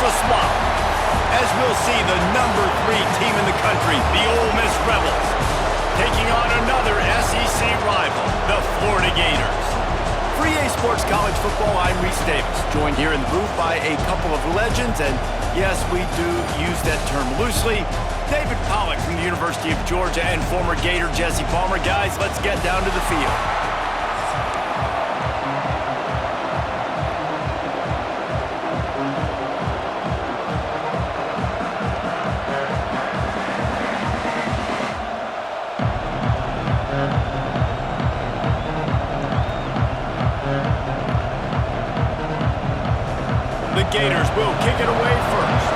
a swap. As we'll see, the #3 team in the country, the Ole Miss Rebels, taking on another SEC rival, the Florida Gators. For EA Sports College Football, I'm Reese Davis, joined here in the booth by a couple of legends, and yes, we do use that term loosely. David Pollack from the University of Georgia and former Gator Jesse Palmer. Guys, let's get down to the field. The Gators will kick it away first.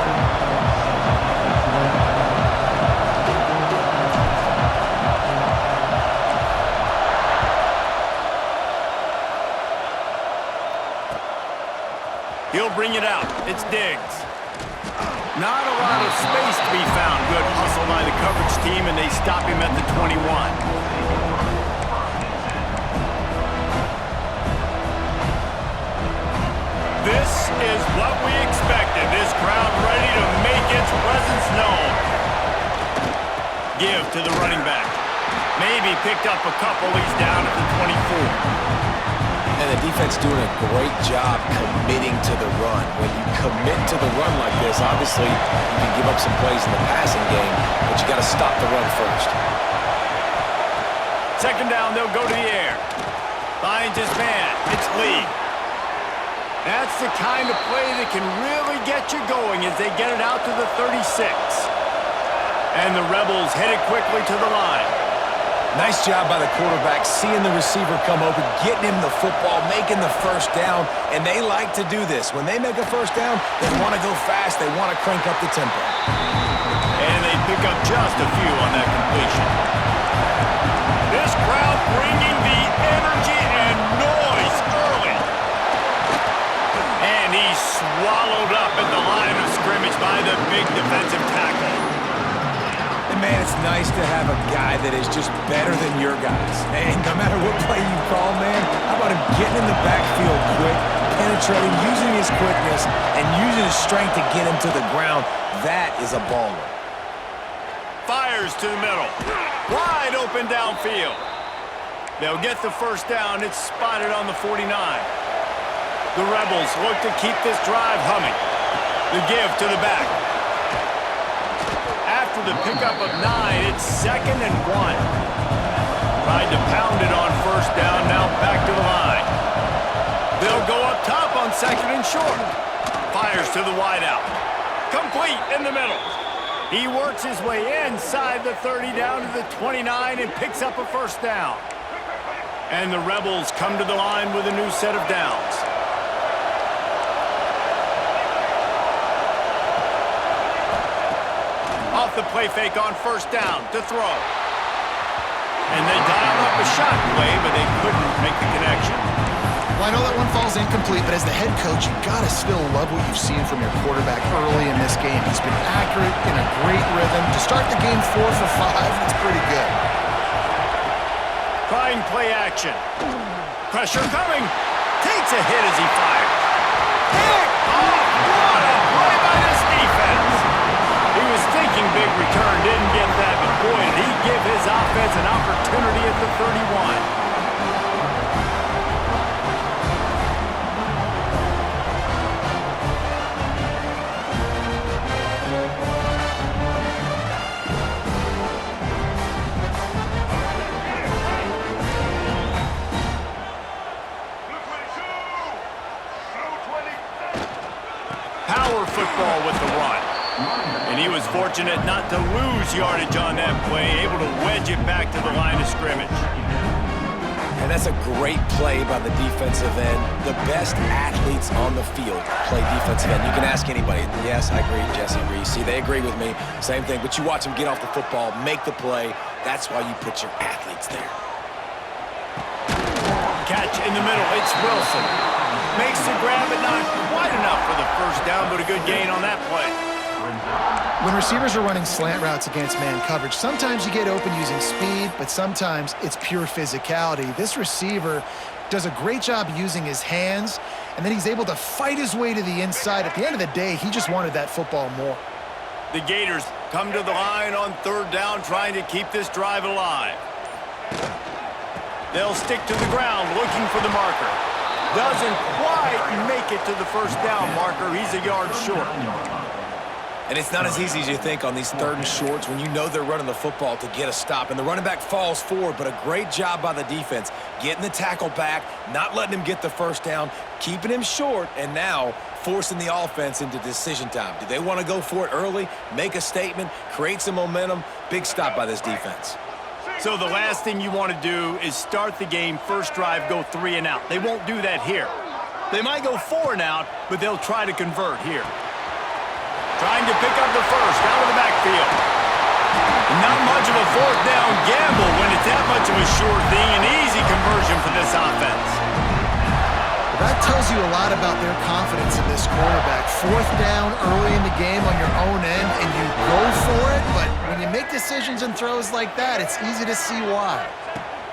He'll bring it out. It's Diggs. Not a lot of space to be found. Good hustle by the coverage team, and they stop him at the 21. This is what we expected. This crowd ready to make its presence known. Give to the running back. Maybe picked up a couple. He's down at the 24. And the defense doing a great job committing to the run. When you commit to the run like this, obviously you can give up some plays in the passing game, but you got to stop the run first. Second down, they'll go to the air. Finds his man. It's Lee. That's the kind of play that can really get you going as they get it out to the 36. And the Rebels headed quickly to the line. Nice job by the quarterback, seeing the receiver come open, getting him the football, making the first down, and they like to do this. When they make a first down, they want to go fast, they want to crank up the tempo. And they pick up just a few on that completion. This crowd bringing the energy and noise early. And he's swallowed up at the line of scrimmage by the big defensive tackle. Man, it's nice to have a guy that is just better than your guys. And no matter what play you call, man, how about him getting in the backfield quick, penetrating, using his quickness, and using his strength to get him to the ground? That is a baller. Fires to the middle. Wide open downfield. They'll get the first down. It's spotted on the 49. The Rebels look to keep this drive humming. The give to the back. After the pickup of 9, it's 2nd and 1. Tried to pound it on first down, now back to the line. They'll go up top on 2nd and short. Fires to the wideout. Complete in the middle. He works his way inside the 30 down to the 29 and picks up a first down. And the Rebels come to the line with a new set of downs. Off the play fake on first down to throw. And they dialed up a shot play, but they couldn't make the connection. Well, I know that one falls incomplete, but as the head coach, you've got to still love what you've seen from your quarterback early in this game. He's been accurate, in a great rhythm. To start the game 4 for 5, that's pretty good. Trying play action. Pressure coming. Takes a hit as he fires. Pick off! What a play by this defense! He was thinking big return, didn't get that, but boy, did he give his offense an opportunity at the 31. Power football with the run. And he was fortunate not to lose yardage on that play, able to wedge it back to the line of scrimmage. And that's a great play by the defensive end. The best athletes on the field play defensive end. You can ask anybody. Yes, I agree, Jesse Reese. See, they agree with me. Same thing. But you watch them get off the football, make the play. That's why you put your athletes there. Catch in the middle. It's Wilson. Makes the grab, but not quite enough for the first down, but a good gain on that play. When receivers are running slant routes against man coverage, sometimes you get open using speed, but sometimes it's pure physicality. This receiver does a great job using his hands, and then he's able to fight his way to the inside. At the end of the day, he just wanted that football more. The Gators come to the line on third down, trying to keep this drive alive. They'll stick to the ground, looking for the marker. Doesn't quite make it to the first down marker. He's a yard short. And it's not as easy as you think on these third and shorts when you know they're running the football to get a stop. And the running back falls forward, but a great job by the defense. Getting the tackle back, not letting him get the first down, keeping him short, and now forcing the offense into decision time. Do they want to go for it early, make a statement, create some momentum? Big stop by this defense. So the last thing you want to do is start the game, first drive, go 3 and out. They won't do that here. They might go 4 and out, but they'll try to convert here. Trying to pick up the first out of the backfield. Not much of a fourth down gamble when it's that much of a sure thing. An easy conversion for this offense. Well, that tells you a lot about their confidence in this quarterback. Fourth down early in the game on your own end, and you go for it, but when you make decisions and throws like that, it's easy to see why.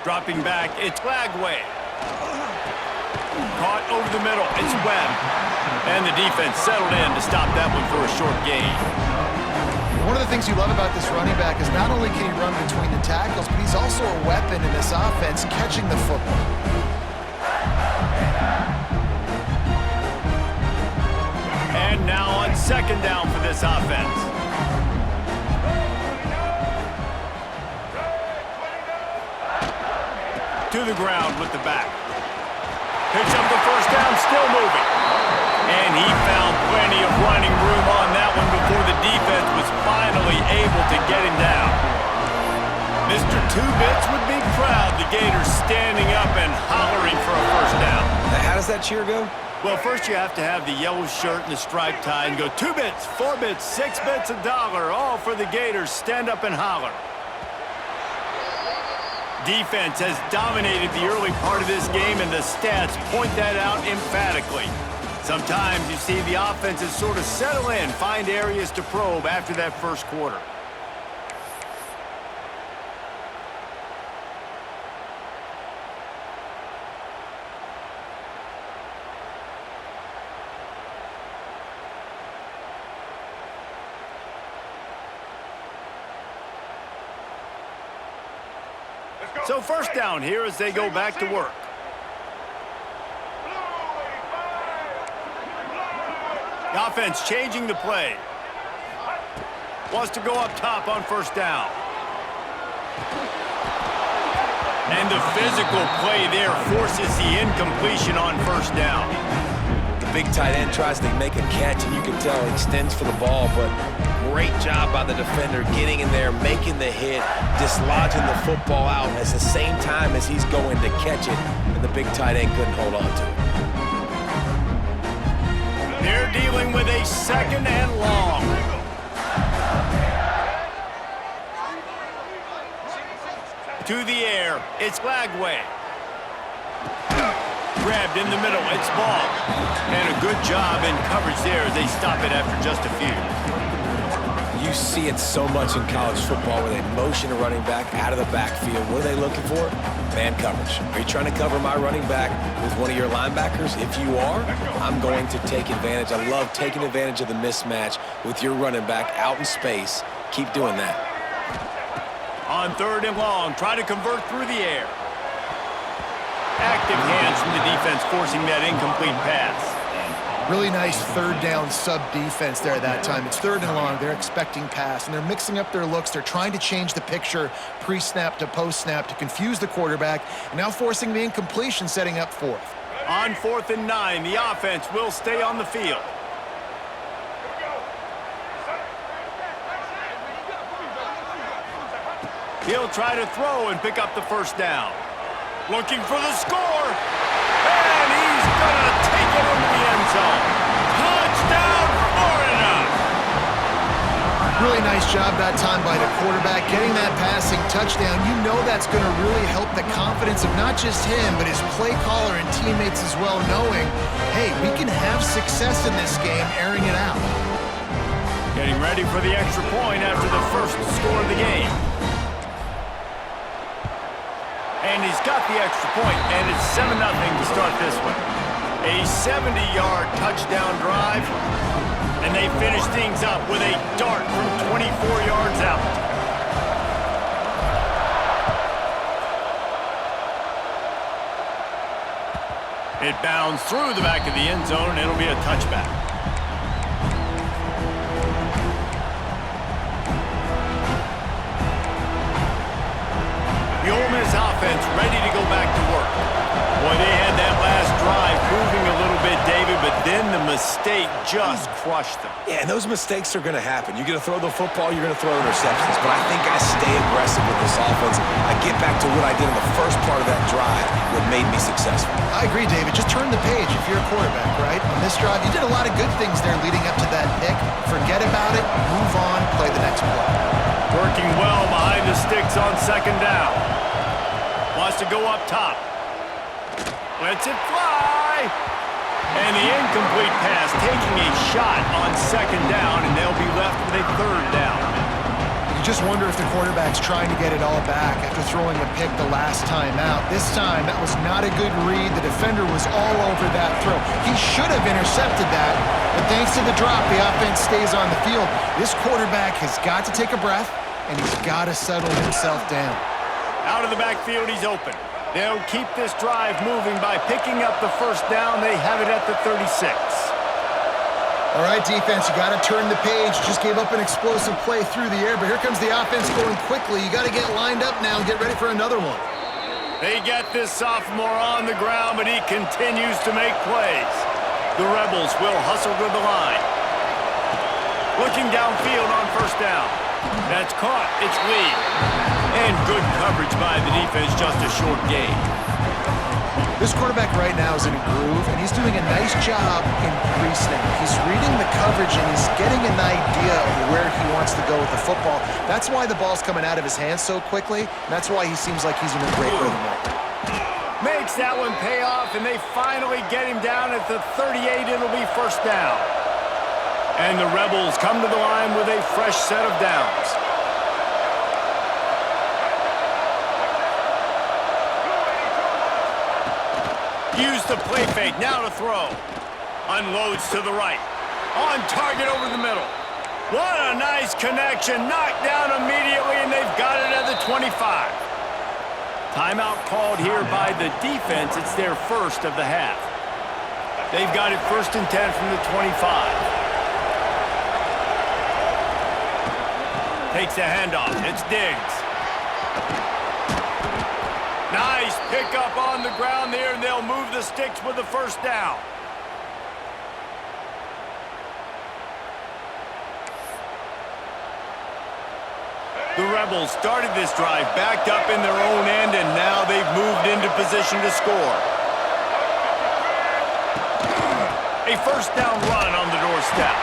Dropping back, it's Lagway. Caught over the middle, it's Webb. And the defense settled in to stop that one for a short gain. One of the things you love about this running back is not only can he run between the tackles, but he's also a weapon in this offense catching the football. And now on second down for this offense. To the ground with the back. Picks up the first down, still moving. And he found plenty of running room on that one before the defense was finally able to get him down. Mr. Two-Bits would be proud. The Gators standing up and hollering for a first down. How does that cheer go? Well, first you have to have the yellow shirt and the striped tie and go 2 bits, 4 bits, 6 bits, $1, all for the Gators. Stand up and holler. Defense has dominated the early part of this game, and the stats point that out emphatically. Sometimes you see the offenses sort of settle in, find areas to probe after that first quarter. So first down here as they go back to work. The offense changing the play. Wants to go up top on first down. And the physical play there forces the incompletion on first down. The big tight end tries to make a catch, and you can tell he extends for the ball, but great job by the defender getting in there, making the hit, dislodging the football out at the same time as he's going to catch it, and the big tight end couldn't hold on to it. They're dealing with a second and long. To the air, it's Lagway. Grabbed in the middle, it's Ball. And a good job in coverage there as they stop it after just a few. You see it so much in college football where they motion a running back out of the backfield. What are they looking for? Man coverage. Are you trying to cover my running back with one of your linebackers? If you are, I'm going to take advantage. I love taking advantage of the mismatch with your running back out in space. Keep doing that. On third and long, try to convert through the air. Active hands from the defense forcing that incomplete pass. Really nice third down sub-defense there that time. It's third and long. They're expecting pass, and they're mixing up their looks. They're trying to change the picture pre-snap to post-snap to confuse the quarterback, and now forcing the incompletion, setting up fourth. On 4th and 9, the offense will stay on the field. He'll try to throw and pick up the first down. Looking for the score. And he's going to take it into the end zone. Touchdown, Florida! Really nice job that time by the quarterback, getting that passing touchdown. You know that's going to really help the confidence of not just him, but his play caller and teammates as well, knowing, hey, we can have success in this game, airing it out. Getting ready for the extra point after the first score of the game. And he's got the extra point, and it's 7-0 to start this one. A 70-yard touchdown drive, and they finish things up with a dart from 24 yards out. It bounds through the back of the end zone, and it'll be a touchback. The Ole Miss offense ready to go back to work. Boy, they had that last drive moving a little bit, David, but then the mistake just crushed them. Yeah, and those mistakes are going to happen. You're going to throw the football, you're going to throw interceptions. But I think I stay aggressive with this offense. I get back to what I did in the first part of that drive, what made me successful. I agree, David. Just turn the page if you're a quarterback, right? On this drive, you did a lot of good things there leading up to that pick. Forget about it, move on, play the next play. Working well behind the sticks on second down. Wants to go up top. Lets it fly. And the incomplete pass taking a shot on second down, and they'll be left with a third down. You just wonder if the quarterback's trying to get it all back after throwing a pick the last time out. This time, that was not a good read. The defender was all over that throw. He should have intercepted that, but thanks to the drop, the offense stays on the field. This quarterback has got to take a breath, and he's got to settle himself down. Out of the backfield, he's open. They'll keep this drive moving by picking up the first down. They have it at the 36. All right, defense, you got to turn the page. Just gave up an explosive play through the air, but here comes the offense going quickly. You got to get lined up now and get ready for another one. They get this sophomore on the ground, but he continues to make plays. The Rebels will hustle to the line. Looking downfield on first down. That's caught. It's Lee. And good coverage by the defense, just a short gain. This quarterback right now is in a groove, and he's doing a nice job in pre-snap. He's reading the coverage, and he's getting an idea of where he wants to go with the football. That's why the ball's coming out of his hands so quickly, and that's why he seems like he's in a great rhythm right now. Makes that one pay off, and they finally get him down at the 38. It'll be first down. And the Rebels come to the line with a fresh set of downs. Use the play fake, now to throw. Unloads to the right. On target over the middle. What a nice connection. Knocked down immediately, and they've got it at the 25. Timeout called here by the defense. It's their first of the half. They've got it 1st and 10 from the 25. Takes the handoff. It's Diggs. Nice pickup on the ground there, and they'll move the sticks with the first down. The Rebels started this drive backed up in their own end, and now they've moved into position to score. A first down run on the doorstep.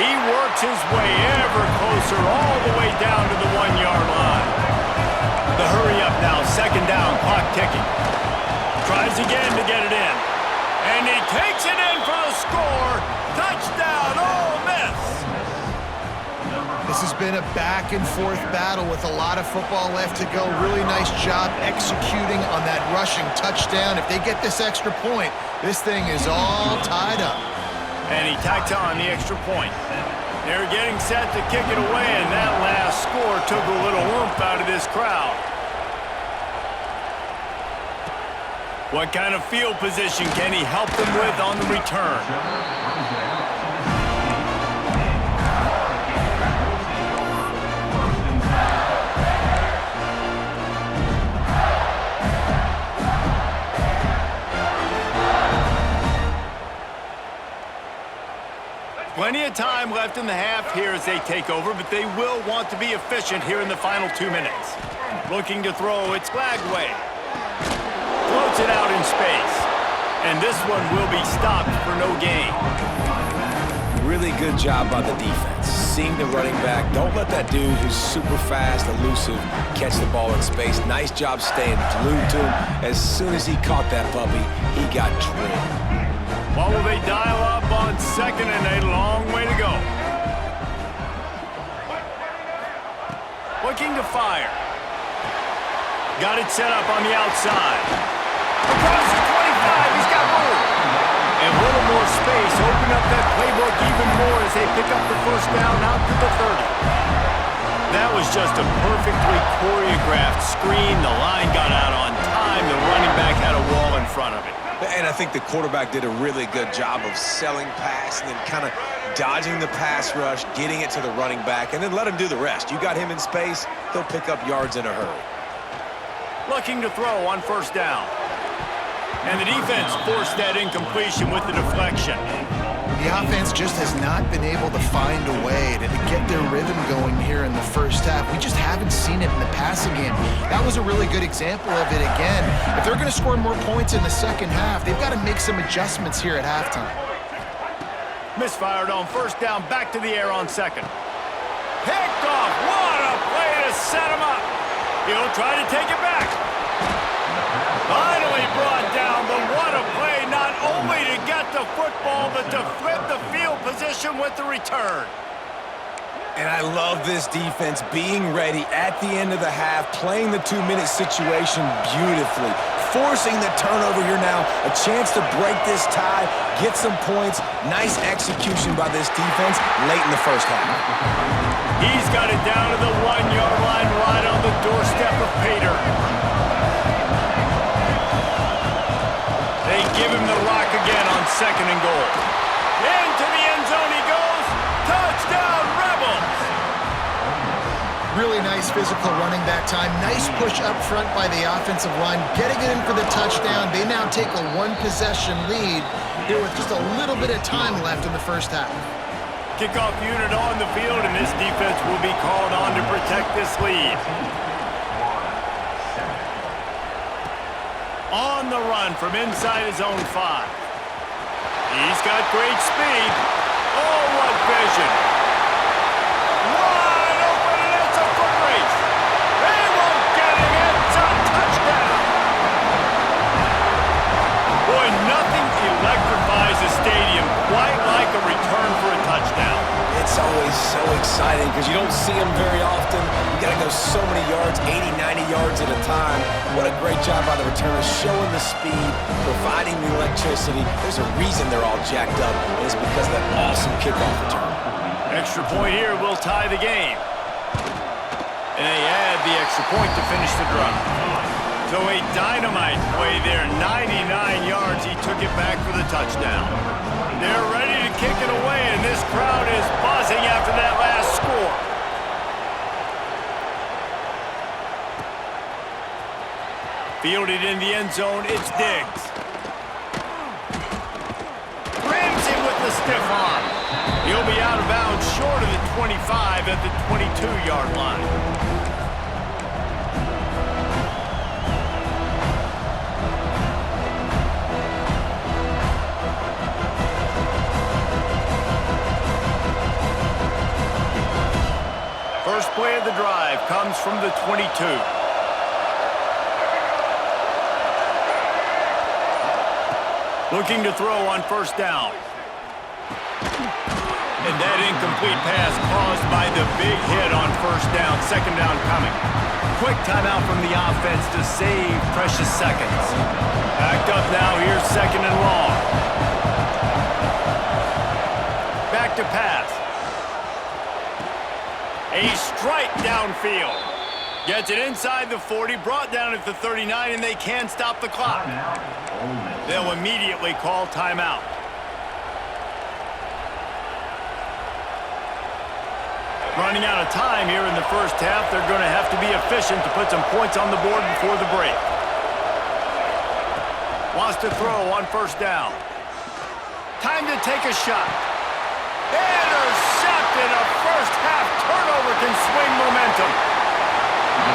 He works his way ever closer all the way down to the 1-yard line. The hurry up now, second down, clock ticking. Tries again to get it in. And he takes it in for the score. Touchdown, Ole Miss. This has been a back-and-forth battle with a lot of football left to go. Really nice job executing on that rushing touchdown. If they get this extra point, this thing is all tied up. And he tacks on the extra point. They're getting set to kick it away, and that last score took a little oomph out of this crowd. What kind of field position can he help them with on the return? Plenty of time left in the half here as they take over, but they will want to be efficient here in the final 2 minutes. Looking to throw, it's Lagway. Floats it out in space. And this one will be stopped for no gain. Really good job by the defense. Seeing the running back. Don't let that dude who's super fast, elusive, catch the ball in space. Nice job staying glued to him. As soon as he caught that puppy, he got drilled. What will they dial up on second, and a long way to go? Looking to fire. Got it set up on the outside. Across the 25, he's got room. And a little more space, open up that playbook even more as they pick up the first down out to the 30. That was just a perfectly choreographed screen. The line got out on time. The running back had a wall in front of it. And I think the quarterback did a really good job of selling pass and then kind of dodging the pass rush, getting it to the running back, and then let him do the rest. You got him in space, he'll pick up yards in a hurry. Looking to throw on first down. And the defense forced that incompletion with the deflection. The offense just has not been able to find a way to get their rhythm going here in the first half. We just haven't seen it in the passing game. That was a really good example of it again. If they're going to score more points in the second half, they've got to make some adjustments here at halftime. Misfired on first down, back to the air on second. Picked off. What a play to set him up. He'll try to take it back. Finally brought down, but what a play, not only to get the football, but to flip the field position with the return. And I love this defense being ready at the end of the half, playing the 2-minute situation beautifully, forcing the turnover here now, a chance to break this tie, get some points. Nice execution by this defense late in the first half. He's got it down to the 1-yard line right on the doorstep of Pater. They give him the rock again on second and goal. Into the end zone he goes. Touchdown, Rebels! Really nice physical running that time. Nice push up front by the offensive line, getting it in for the touchdown. They now take a one-possession lead here with just a little bit of time left in the first half. Kickoff unit on the field, and this defense will be called on to protect this lead. On the run from inside his own 5. He's got great speed. Oh, what vision. Wide open, and it's a foot race. They won't get him. It's a touchdown. Boy, nothing electrifies a stadium quite like a return for a touchdown. It's always so exciting because you don't see them very often. You got to go so many yards, 80, 90 yards at a time. What a great job by the returners, showing the speed, providing the electricity. There's a reason they're all jacked up, and it's because of that awesome kickoff return. Extra point here will tie the game. And they add the extra point to finish the drive. So a dynamite play there, 99 yards. He took it back for the touchdown. They're ready to kick it away, and this crowd is buzzing after that last score. Fielded in the end zone, it's Diggs. Rams him with the stiff arm. He'll be out of bounds short of the 25 at the 22-yard line. First play of the drive comes from the 22. Looking to throw on first down. And that incomplete pass caused by the big hit on first down. Second down coming. Quick timeout from the offense to save precious seconds. Backed up now, here's second and long. Back to pass. A strike downfield. Gets it inside the 40, brought down at the 39, and they can't stop the clock. They'll immediately call timeout. Running out of time here in the first half, they're going to have to be efficient to put some points on the board before the break. Wants to throw on first down. Time to take a shot. Intercepted. A first half turnover can swing momentum.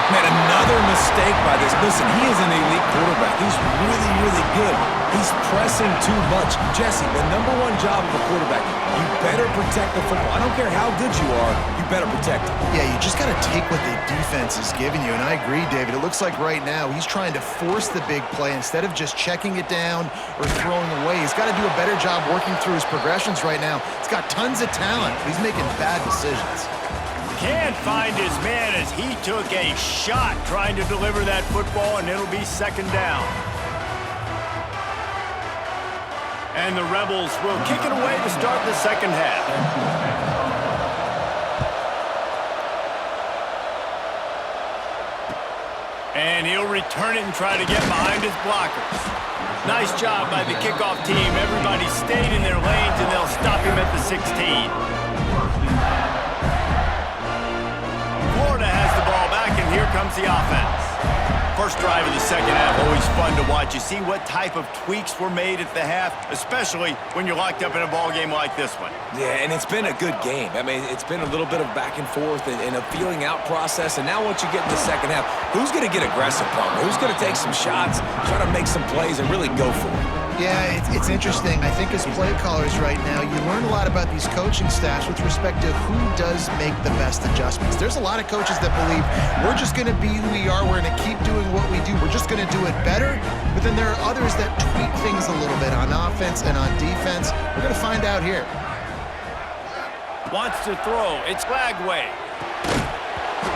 Man, another mistake by this. Listen, he is an elite quarterback. He's really, really good. He's pressing too much. Jesse, the #1 job of a quarterback, you better protect the football. I don't care how good you are, you better protect it. Yeah, you just got to take what the defense is giving you, and I agree, David. It looks like right now he's trying to force the big play instead of just checking it down or throwing away. He's got to do a better job working through his progressions right now. He's got tons of talent, but he's making bad decisions. Can't find his man as he took a shot trying to deliver that football, and it'll be second down. And the Rebels will kick it away to start the second half. And he'll return it and try to get behind his blockers. Nice job by the kickoff team. Everybody stayed in their lanes, and they'll stop him at the 16. Florida has the ball back, and here comes the offense. First drive of the second half, always fun to watch. You see what type of tweaks were made at the half, especially when you're locked up in a ball game like this one. Yeah, and it's been a good game. I mean, it's been a little bit of back and forth and a feeling out process. And now once you get in the second half, who's going to get aggressive, Palmer? Who's going to take some shots, try to make some plays, and really go for it? Yeah, it's interesting. I think as play callers right now, you learn a lot about these coaching staffs with respect to who does make the best adjustments. There's a lot of coaches that believe we're just going to be who we are. We're going to keep doing what we do. We're just going to do it better. But then there are others that tweak things a little bit on offense and on defense. We're going to find out here. Wants to throw. It's Lagway.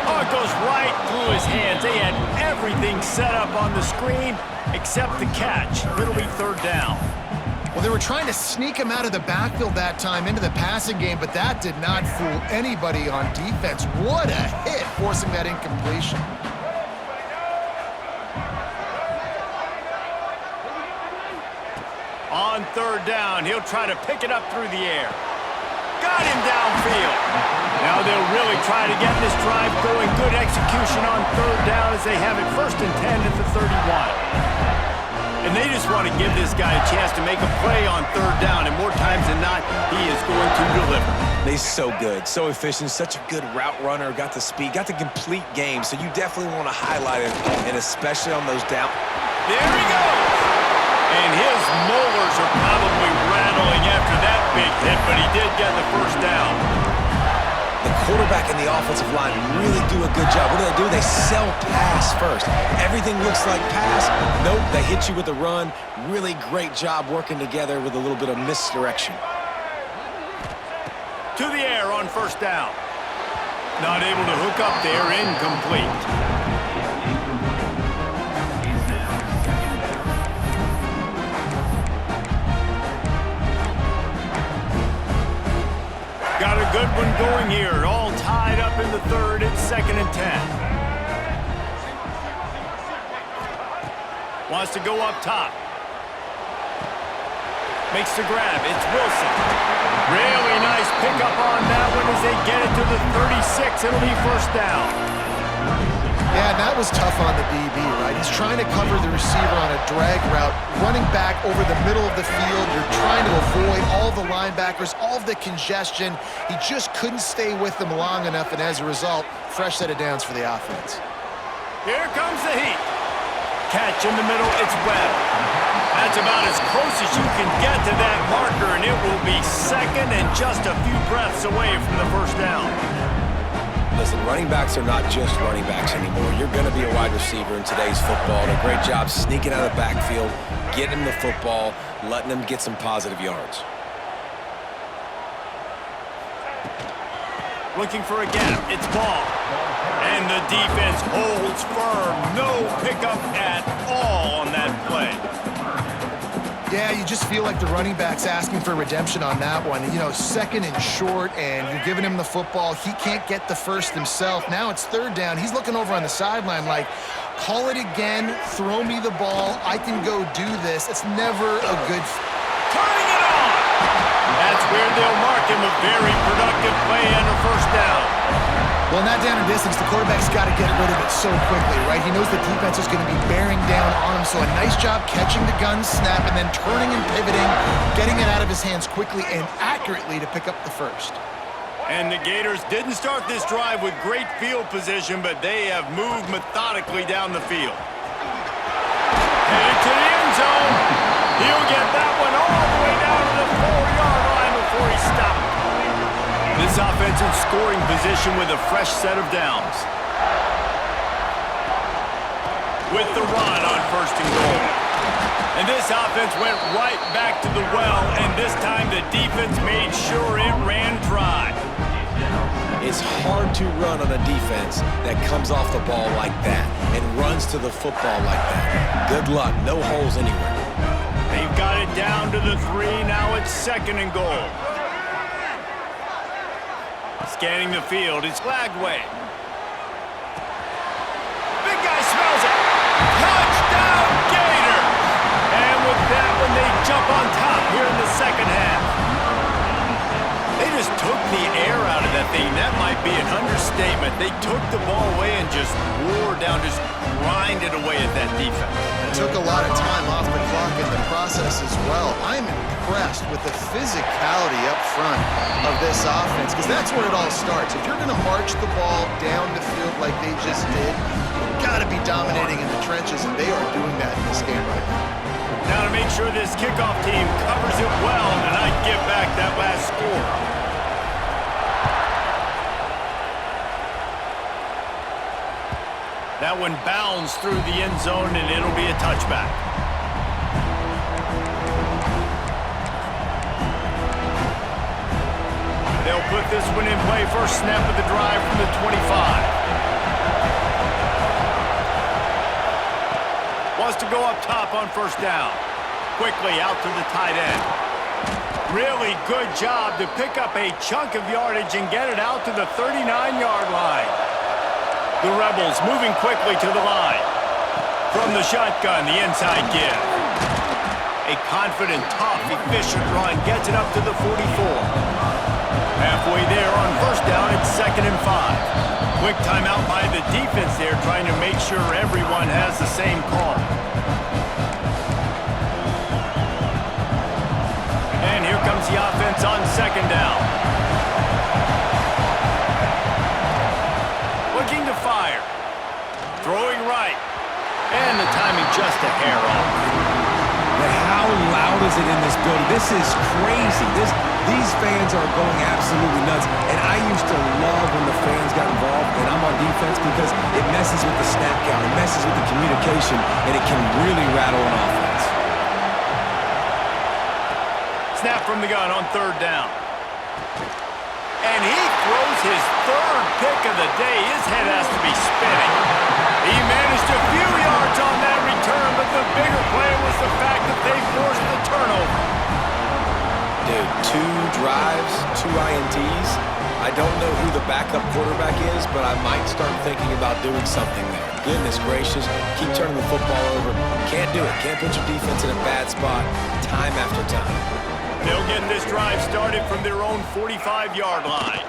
Oh, it goes right through his hands. They had everything set up on the screen except the catch. It'll be third down. Well, they were trying to sneak him out of the backfield that time into the passing game, but that did not fool anybody on defense. What a hit, forcing that incompletion. On third down, he'll try to pick it up through the air. Got him downfield. Now they'll really try to get this drive going. Good execution on third down as they have it first and 10 at the 31. And they just want to give this guy a chance to make a play on third down, and more times than not, he is going to deliver. He's so good, so efficient, such a good route runner, got the speed, got the complete game, so you definitely want to highlight it, and especially on those down. There he goes! And his molars are probably rattling after that big hit, but he did get the first down. The quarterback and the offensive line really do a good job. What do? They sell pass first. Everything looks like pass. Nope, they hit you with a run. Really great job working together with a little bit of misdirection. To the air on first down. Not able to hook up there, incomplete. Got a good one going here. All tied up in the third. It's second and 10. Wants to go up top. Makes the grab. It's Wilson. Really nice pickup on that one as they get it to the 36. It'll be first down. Yeah, and that was tough on the DB, right? He's trying to cover the receiver on a drag route, running back over the middle of the field. You're trying to avoid all the linebackers, all of the congestion. He just couldn't stay with them long enough, and as a result, fresh set of downs for the offense. Here comes the heat. Catch in the middle, it's Webb. That's about as close as you can get to that marker, and it will be second and just a few breaths away from the first down. Listen, running backs are not just running backs anymore. You're going to be a wide receiver in today's football. And a great job sneaking out of the backfield, getting the football, letting them get some positive yards. Looking for a gap. It's Ball. And the defense holds firm. No pickup at all on that play. Yeah, you just feel like the running back's asking for redemption on that one. You know, second and short, and you're giving him the football. He can't get the first himself. Now it's third down. He's looking over on the sideline like, call it again, throw me the ball, I can go do this. It's never a good... Turning it on! That's where they'll mark him a very productive play on the first down. Well, in that down and distance, the quarterback's got to get rid of it so quickly, right? He knows the defense is going to be bearing down on him, so a nice job catching the gun snap and then turning and pivoting, getting it out of his hands quickly and accurately to pick up the first. And the Gators didn't start this drive with great field position, but they have moved methodically down the field. Headed to the end zone. He'll get that one all the way down to the 4-yard line before he stopped. This offense in scoring position with a fresh set of downs. With the run on first and goal. And this offense went right back to the well, and this time the defense made sure it ran dry. It's hard to run on a defense that comes off the ball like that and runs to the football like that. Good luck. No holes anywhere. They've got it down to the 3. Now it's 2nd and goal. Scanning the field, it's Lagway. Big guy smells it. Touchdown, Gator! And with that one, they jump on top here in the second half. They just took the air out of that thing. That might be an understatement. They took the ball away and just wore down, just grinded away at that defense. It took a lot of time off the clock in the process as well. I'm impressed with the physicality up front of this offense, because that's where it all starts. If you're going to march the ball down the field like they just did, you've got to be dominating in the trenches, and they are doing that in this game right now. Now to make sure this kickoff team covers it well and not give back that last score. That one bounds through the end zone, and it'll be a touchback. They'll put this one in play. First snap of the drive from the 25. Wants to go up top on first down. Quickly out to the tight end. Really good job to pick up a chunk of yardage and get it out to the 39-yard line. The Rebels moving quickly to the line. From the shotgun, the inside give. A confident, tough, efficient run gets it up to the 44. Halfway there on first down, it's 2nd and 5. Quick timeout by the defense there, trying to make sure everyone has the same call. And here comes the offense on 2nd down. Looking to fire. Throwing right. And the timing just a hair off. But how loud is it in this building? This is crazy. These fans are going absolutely nuts. And I used to love when the fans got involved, and I'm on defense, because it messes with the snap count, it messes with the communication, and it can really rattle an offense. Snap from the gun on 3rd down. And he throws his 3rd pick of the day. His head has to be spinning. He managed a few yards on that return, but the bigger play was the fact that they forced the turnover. Dude, 2 drives, 2 INTs. I don't know who the backup quarterback is, but I might start thinking about doing something there. Goodness gracious, keep turning the football over. Can't do it. Can't put your defense in a bad spot time after time. They'll get this drive started from their own 45-yard line.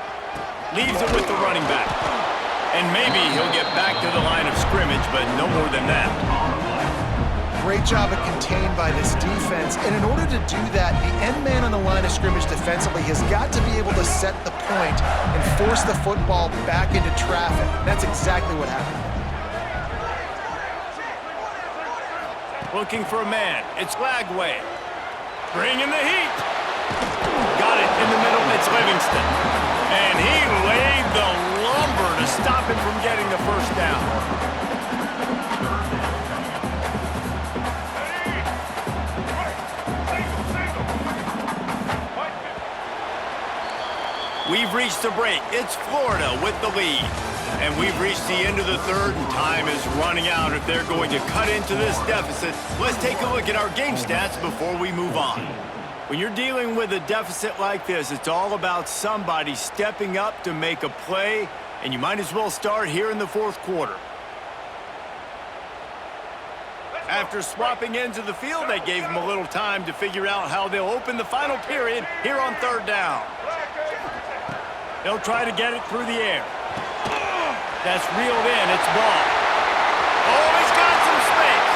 Leaves it with the running back. And maybe he'll get back to the line of scrimmage, but no more than that. Great job of contained by this defense. And in order to do that, the end man on the line of scrimmage defensively has got to be able to set the point and force the football back into traffic. That's exactly what happened. Looking for a man. It's Lagway. Bringing the heat. Got it in the middle. It's Livingston. And he laid the lumber to stop him from getting the first down. We've reached the break. It's Florida with the lead. And we've reached the end of the 3rd, and time is running out if they're going to cut into this deficit. Let's take a look at our game stats before we move on. When you're dealing with a deficit like this, it's all about somebody stepping up to make a play, and you might as well start here in the 4th quarter. After swapping ends of the field, they gave them a little time to figure out how they'll open the final period here on 3rd down. They'll try to get it through the air. That's reeled in. It's ball. Oh, he's got some space.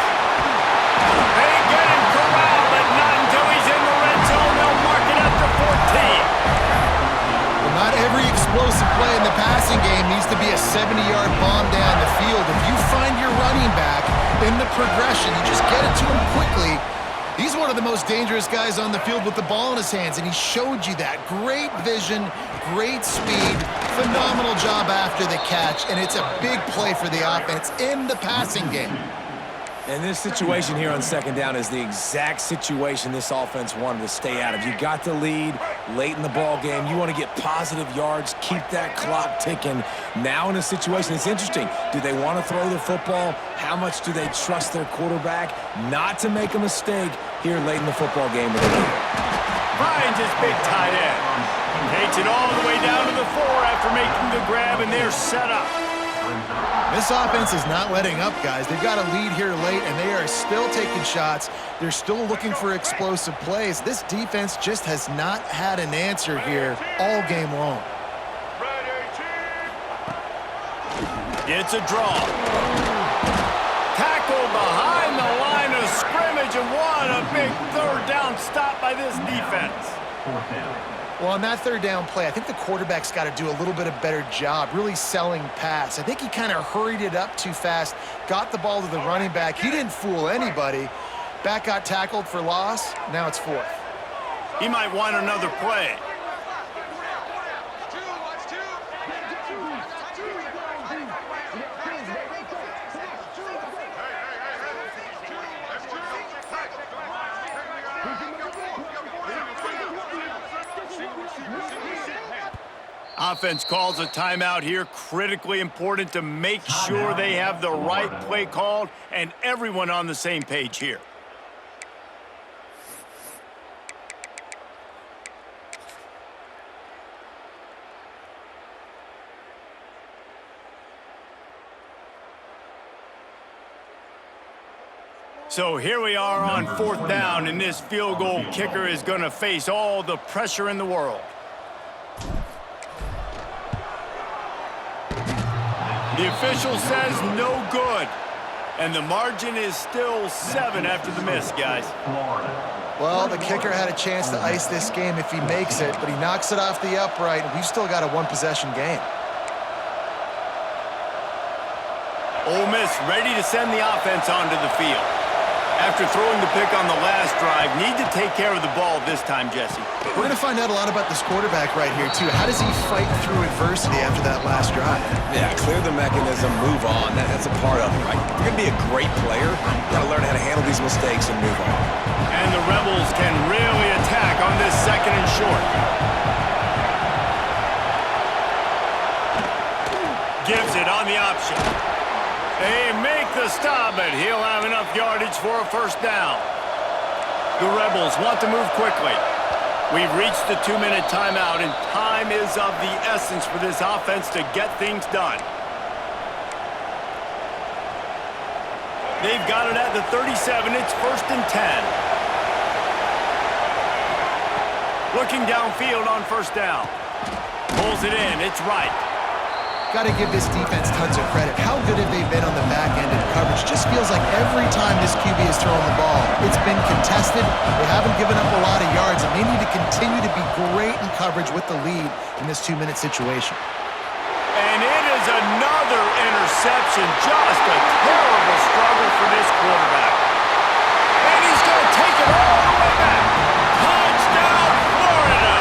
They get him corralled, but not until he's in the red zone. They'll mark it up to 14. Well, not every explosive play in the passing game needs to be a 70-yard bomb down the field. If you find your running back in the progression, you just get it to him quickly. He's one of the most dangerous guys on the field with the ball in his hands, and he showed you that. Great vision, great speed, phenomenal job after the catch, and it's a big play for the offense in the passing game. And this situation here on second down is the exact situation this offense wanted to stay out of. You got the lead late in the ball game. You want to get positive yards, keep that clock ticking. Now in a situation, it's interesting. Do they want to throw the football? How much do they trust their quarterback not to make a mistake here late in the football game with a lead? Finds his big tight end. Takes it all the way down to the 4 after making the grab, and they're set up. This offense is not letting up, guys. They've got a lead here late, and they are still taking shots. They're still looking for explosive plays. This defense just has not had an answer here all game long. It's a draw. Tackle behind the line of scrimmage, and what a big third down stop by this defense. Well, on that third down play, I think the quarterback's got to do a little bit of better job really selling pass. I think he kind of hurried it up too fast, got the ball to the running back. He didn't fool anybody. Back got tackled for loss. Now it's 4th. He might want another play. Offense calls a timeout here. Critically important to make sure they have the right play called and everyone on the same page here. So here we are on 4th down, and this field goal kicker is going to face all the pressure in the world. The official says no good, and the margin is still 7 after the miss, guys. Well, the kicker had a chance to ice this game if he makes it, but he knocks it off the upright, and we've still got a 1-possession game. Ole Miss ready to send the offense onto the field. After throwing the pick on the last drive, need to take care of the ball this time, Jesse. We're going to find out a lot about this quarterback right here, too. How does he fight through adversity after that last drive? Yeah, clear the mechanism, move on. That's a part of it, right? If you're going to be a great player, you got to learn how to handle these mistakes and move on. And the Rebels can really attack on this 2nd and short. Gives it on the option. They make the stop, but he'll have enough yardage for a 1st down. The Rebels want to move quickly. We've reached the 2-minute timeout, and time is of the essence for this offense to get things done. They've got it at the 37. It's 1st and 10. Looking downfield on 1st down. Pulls it in. It's right. Got to give this defense tons of credit. How good have they been on the back end of coverage? Just feels like every time this QB has thrown the ball, it's been contested. They haven't given up a lot of yards, and they need to continue to be great in coverage with the lead in this 2-minute situation. And it is another interception. Just a terrible struggle for this quarterback. And he's going to take it all the way back. Touchdown, Florida!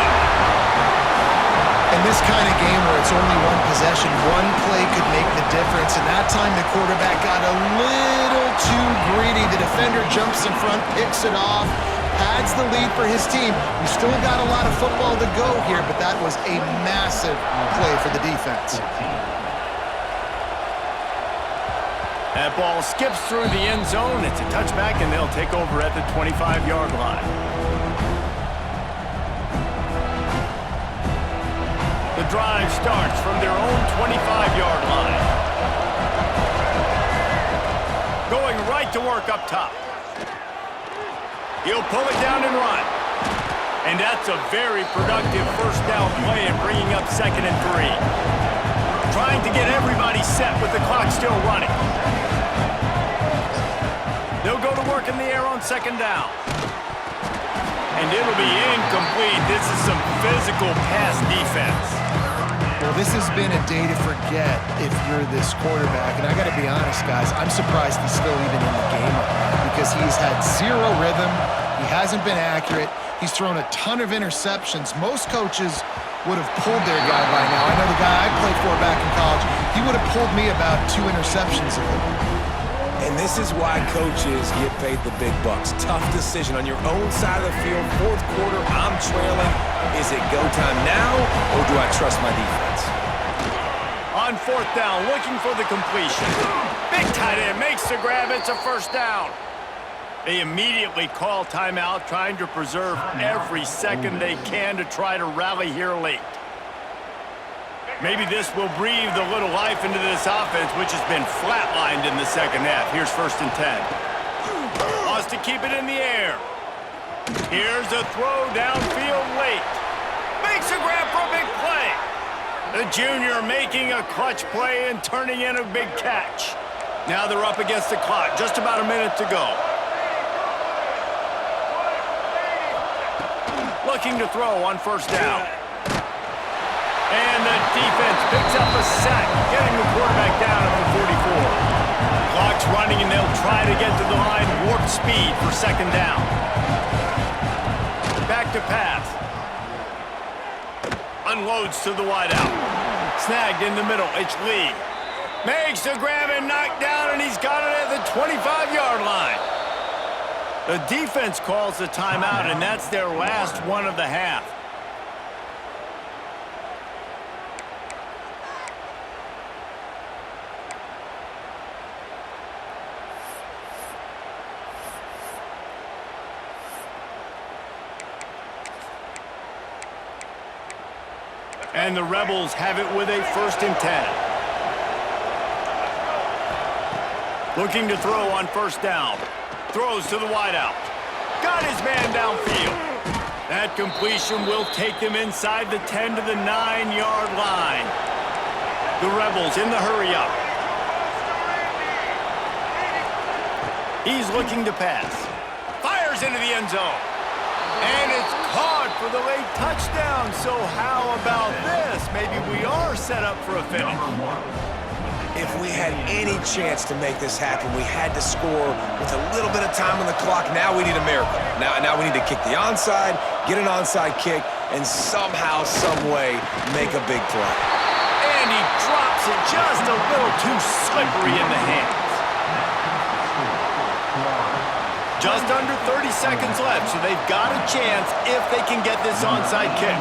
In this kind of game where it's only 1 possession, 1 play could make the difference. And that time the quarterback got a little too greedy. The defender jumps in front, picks it off, pads the lead for his team. We've still got a lot of football to go here, but that was a massive play for the defense. That ball skips through the end zone. It's a touchback, and they'll take over at the 25-yard line. The drive starts from their own 25-yard line. Going right to work up top. He'll pull it down and run. And that's a very productive 1st down play and bringing up 2nd and 3. Trying to get everybody set with the clock still running. They'll go to work in the air on 2nd down. And it'll be incomplete. This is some physical pass defense. Well, this has been a day to forget if you're this quarterback. And I got to be honest, guys, I'm surprised he's still even in the game because he's had 0 rhythm. He hasn't been accurate. He's thrown a ton of interceptions. Most coaches would have pulled their guy by now. I know the guy I played for back in college, he would have pulled me about 2 interceptions ago. And this is why coaches get paid the big bucks. Tough decision on your own side of the field. Fourth quarter, I'm trailing. Is it go time now, or do I trust my defense? On fourth down, looking for the completion. Big tight end makes the grab. It's a first down. They immediately call timeout, trying to preserve every second they can to try to rally here late. Maybe this will breathe a little life into this offense, which has been flatlined in the second half. Here's 1st and 10. Wants to keep it in the air. Here's a throw downfield late. Makes a grab for a big play. The junior making a clutch play and turning in a big catch. Now they're up against the clock. Just about a minute to go. Looking to throw on 1st down. And the defense picks up a sack, getting the quarterback down at the 44. Clock's running, and they'll try to get to the line, warp speed for 2nd down. Back to pass. Unloads to the wideout. Snagged in the middle, it's Lee. Makes the grab and knocked down, and he's got it at the 25-yard line. The defense calls the timeout, and that's their last one of the half. And the Rebels have it with a 1st and 10. Looking to throw on 1st down. Throws to the wideout. Got his man downfield. That completion will take them inside the 10 to the 9-yard line. The Rebels in the hurry up. He's looking to pass. Fires into the end zone. And it's caught for the late touchdown. So how about this? Maybe we are set up for a finish. If we had any chance to make this happen, we had to score with a little bit of time on the clock. Now we need a miracle. Now we need to kick the onside, get an onside kick, and somehow, some way, make a big play. And he drops it just a little too slippery in the hands. Just under 30 seconds left, so they've got a chance if they can get this onside kick.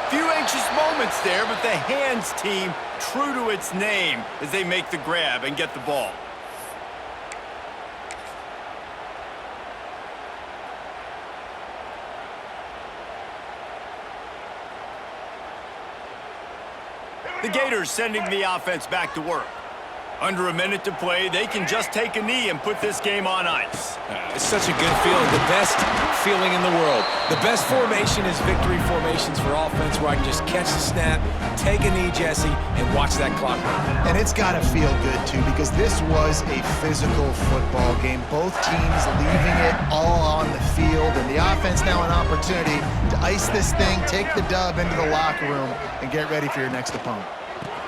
Few anxious moments there, but the hands team true to its name as they make the grab and get the ball. The Gators sending the offense back to work. Under a minute to play, they can just take a knee and put this game on ice. It's such a good feeling, the best feeling in the world. The best formation is victory formations for offense, where I can just catch the snap, take a knee, Jesse, and watch that clock run. And it's got to feel good, too, because this was a physical football game. Both teams leaving it all on the field, and the offense now an opportunity to ice this thing, take the dub into the locker room, and get ready for your next opponent.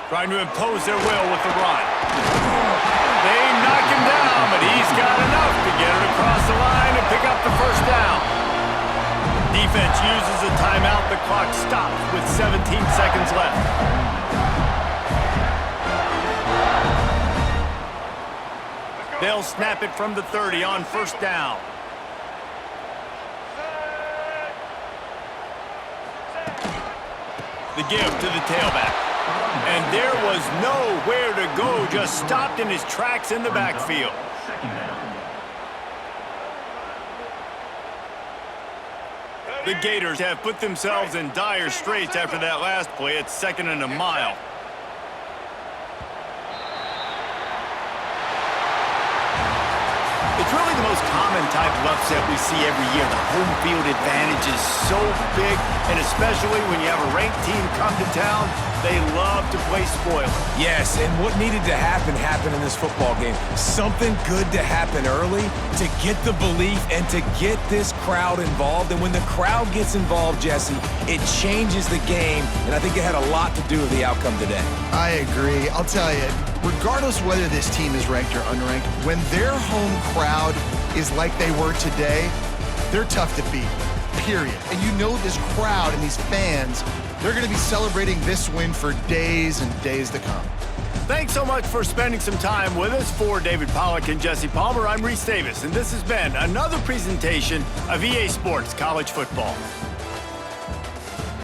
Trying to impose their will with the run. They knock him down, but he's got enough to get it across the line and pick up the 1st down. Defense uses a timeout. The clock stops with 17 seconds left. They'll snap it from the 30 on 1st down. The give to the tailback. And there was nowhere to go, just stopped in his tracks in the backfield. The Gators have put themselves in dire straits after that last play. It's 2nd and a mile. It's really the most common type of upset we see every year. The home field advantage is so big, and especially when you have a ranked team come to town, they love to play spoiler. Yes, and what needed to happen happened in this football game. Something good to happen early to get the belief and to get this crowd involved. And when the crowd gets involved, Jesse, it changes the game, and I think it had a lot to do with the outcome today. I agree. I'll tell you, regardless whether this team is ranked or unranked, when their home crowd is like they were today, they're tough to beat. period. And you know this crowd and these fans, they're going to be celebrating this win for days and days to come. Thanks so much for spending some time with us. For David Pollack and Jesse Palmer, I'm Reese Davis, and this has been another presentation of EA Sports College Football.